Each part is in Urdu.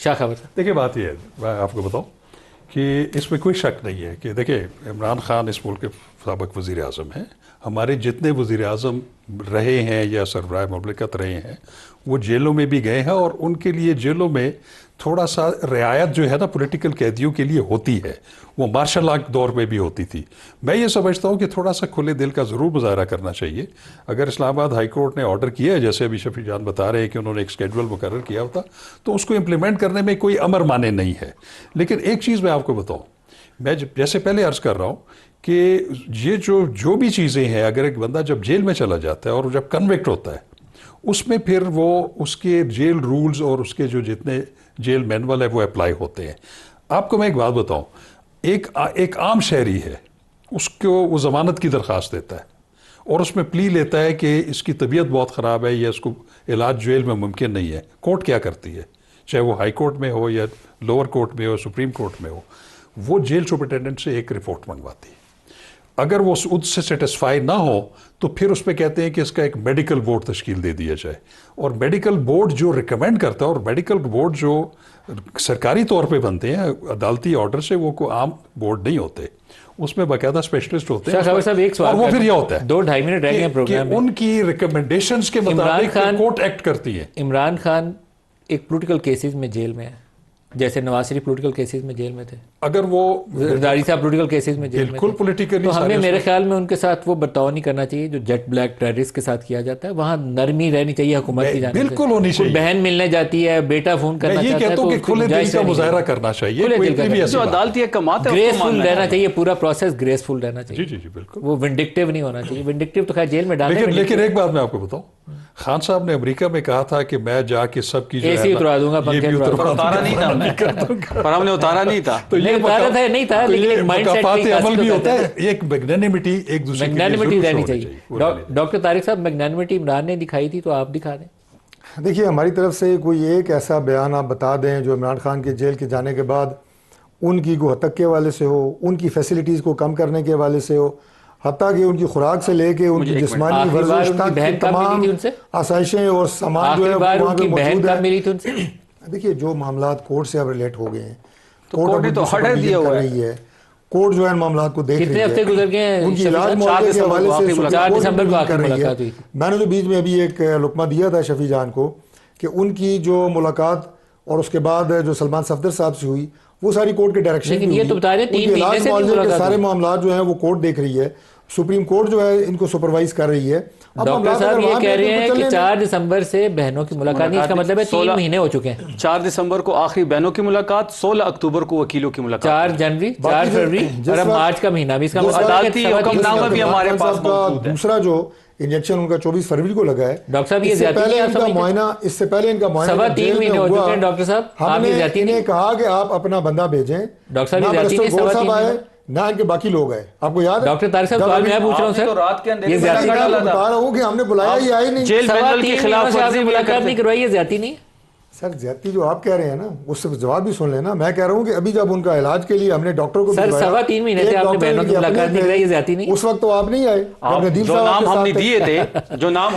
شاہ خبر صاحب دیکھیے بات یہ ہے، میں آپ کو بتاؤں کہ اس میں کوئی شک نہیں ہے کہ دیکھیں عمران خان اس ملک کے سابق وزیر اعظم ہیں. ہمارے جتنے وزیر اعظم رہے ہیں یا سربراہ مملکت رہے ہیں وہ جیلوں میں بھی گئے ہیں، اور ان کے لیے جیلوں میں تھوڑا سا رعایت جو ہے نا پولیٹیکل قیدیوں کے لیے ہوتی ہے، وہ مارشل لا دور میں بھی ہوتی تھی. میں یہ سمجھتا ہوں کہ تھوڑا سا کھلے دل کا ضرور مظاہرہ کرنا چاہیے. اگر اسلام آباد ہائی کورٹ نے آرڈر کیا ہے، جیسے ابھی شفیع جان بتا رہے ہیں کہ انہوں نے ایک اسکیڈول مقرر کیا ہوتا، تو اس کو امپلیمنٹ کرنے میں کوئی امر مانے نہیں ہے. لیکن ایک چیز میں آپ کو بتاؤں، میں جیسے پہلے عرض کر رہا ہوں کہ یہ جو بھی چیزیں ہیں، اگر ایک بندہ جب جیل میں چلا جاتا ہے اور جب کنوکٹ ہوتا ہے، اس میں پھر وہ اس کے جیل رولز اور اس کے جو جتنے جیل مینول ہے وہ اپلائی ہوتے ہیں. آپ کو میں ایک بات بتاؤں، ایک عام شہری ہے، اس کو وہ ضمانت کی درخواست دیتا ہے اور اس میں پلی لیتا ہے کہ اس کی طبیعت بہت خراب ہے یا اس کو علاج جیل میں ممکن نہیں ہے. کورٹ کیا کرتی ہے، چاہے وہ ہائی کورٹ میں ہو یا لوور کورٹ میں ہو، سپریم کورٹ میں ہو، وہ جیل سپرنٹینڈنٹ سے ایک رپورٹ منگواتی ہے. اگر وہ اس سے سیٹسفائی نہ ہو تو پھر اس پہ کہتے ہیں کہ اس کا ایک میڈیکل بورڈ تشکیل دے دیا جائے، اور میڈیکل بورڈ جو ریکمینڈ کرتا ہے، اور میڈیکل بورڈ جو سرکاری طور پہ بنتے ہیں عدالتی آرڈر سے، وہ کوئی عام بورڈ نہیں ہوتے، اس میں باقاعدہ اسپیشلسٹ ہوتے ہیں. شاہ خبر صاحب ایک سوال، اور وہ پھر یہ ہوتا ہے 2-2.5 منٹ رہ گئے ہیں پروگرام میں، ان کی ریکمنڈیشنز کے مطابق کورٹ ایکٹ کرتی ہے. عمران خان ایک پولیٹیکل کیسز میں جیل میں ہے، جیسے نواز شریف پولیٹیکل کیسز میں جیل میں تھے، اگر وہ زرداری صاحب پولیٹیکل کیسز میں جیل میں بالکل تھے، پولیٹیکلی، تو ہمیں میرے خیال میں ان کے ساتھ وہ برتاؤ نہیں کرنا چاہیے جو جیٹ بلیک ٹیررسٹ کے ساتھ کیا جاتا ہے. وہاں نرمی رہنی چاہیے حکومت کی جانب سے، بالکل ہونی چاہیے. بہن ملنے جاتی ہے، بیٹا فون کرنا میں یہ چاہتا ہے کہتا ہوں کہ کھلے دل کا مظاہرہ کرنا چاہیے، کوئی اتنی بھی ایسی بات عدالتی احکامات ہے گریسفل رہنا چاہیے، پورا پروسیس گریسفل رہنا چاہیے. جی بالکل. وہ ونڈکٹیو نہیں ہونا چاہیے. ونڈکٹیو تو خیر جیل میں ڈالیں. لیکن ایک بات میں آپ کو بتاؤں، خان صاحب نے امریکہ میں کہا تھا کہ میں جا کے سب کی اے سی اتروا دوں گا، اتارا نہیں تھا پر ہم نے اتارا نہیں تھا. تو یہ نہیں تھا، لیکن مائنڈ سیٹ مکافات عمل بھی ہوتا ہے، ایک میگنینیمٹی ایک دوسرے کی میگنینیمٹی رہنی چاہیے. ڈاکٹر طارق صاحب میگنینیمٹی عمران نے دکھائی تھی، تو آپ دکھا دیں. دیکھیے ہماری طرف سے کوئی ایک ایسا بیان آپ بتا دیں جو عمران خان کے جیل کے جانے کے بعد ان کی گو حتک کے حوالے سے ہو، ان کی فیسلٹیز کو کم کرنے کے حوالے سے ہو، حتیٰ کہ ان کی خوراک سے لے کے ان کی جسمانی ورزش تک تمام آسائشیں اور سامان جو ہے وہاں پہ موجود ہے. دیکھیے جو معاملات کورٹ سے اب ریلیٹ ہو گئے ہیں، کورٹ تو ہٹا دیا ہوا ہے، کورٹ جو ہے معاملات کو دیکھ رہی ہے، کتنے ہفتے گزر گئے ہیں، ان کی علاج معالجے کے حوالے سے 4 دسمبر کو کر رہی ہے. میں نے جو بیچ میں ابھی ایک لقمہ دیا تھا شفیع جان کو کہ ان کی جو ملاقات اور اس کے بعد جو سلمان صفدر صاحب سے ہوئی وہ ساری کورٹ کے ڈائریکشن لیکن یہ تو بتا رہے 3 مہینے سے کے سارے معاملات جو ہیں وہ کورٹ دیکھ رہی ہے، سپریم کورٹ جو ہے ان کو سپروائز کر رہی ہے. ڈاکٹر صاحب یہ کہہ رہے ہیں کہ 4 دسمبر سے بہنوں کی ملاقات نہیں، اس کا مطلب ہے 3 مہینے ہو چکے ہیں. 4 دسمبر کو آخری بہنوں کی ملاقات، 16 اکتوبر کو وکیلوں کی ملاقات، 4 جنوری 4 فروری اور اب مارچ کا مہینہ بھی، اس کا عدالتی حکم نامہ بھی ہمارے پاس موجود ہے. دوسرا جو انجیکشن ان کا 24 فروری کو لگا ہے، ڈاکٹر صاحب یہ زیادتی نہیں، اس سے پہلے ان کا معائنہ 3 مہینے ہو چکے ہیں. ڈاکٹر صاحب ہم نے انہیں کہا کہ آپ اپنا بندہ بھیجیں، ڈاکٹر صاحب یہ زیادتی نہیں، نہ ان کے باقی لوگ آئے. آپ کو یاد ہے ڈاکٹر طارق صاحب سوال میں پوچھ رہا ہوں سر، یہ زیادتی نہیں، بتا رہا ہوں کہ ہم نے بلایا ہی آئی نہیں. جیل مینول کی خلاف ورزی ملاقات نہیں کروائی، یہ زیادتی نہیں. سر زیادتی جو آپ کہہ رہے ہیں نا اس سے جواب بھی سن لینا. میں کہہ رہا ہوں کہ ابھی جب ان کا علاج کے لیے ہم نے ڈاکٹر کو سر 3.25 مہینے سے آپ نے بہنوں کی ملاقات نہیں کرائی، یہ زیادتی نہیں. اس وقت تو آپ نہیں آئے. جو نام ہم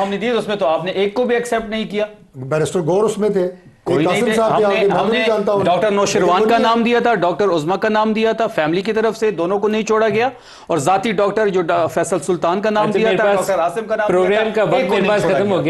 نے دیے تھے اس میں تو آپ نے ایک کو بھی ایکسیپٹ نہیں کیا. بیرسٹر غور اس میں تھے، کوئی نہیں تھے. ہم نے ڈاکٹر نوشروان کا نام دیا تھا، ڈاکٹر عظما کا نام دیا تھا، فیملی کی طرف سے دونوں کو نہیں چھوڑا گیا، اور ذاتی ڈاکٹر جو فیصل سلطان کا نام دیا تھا، ڈاکٹر عاصم کا نام دیا تھا، پروگرام کا وقت میرے پاس ختم ہو گیا.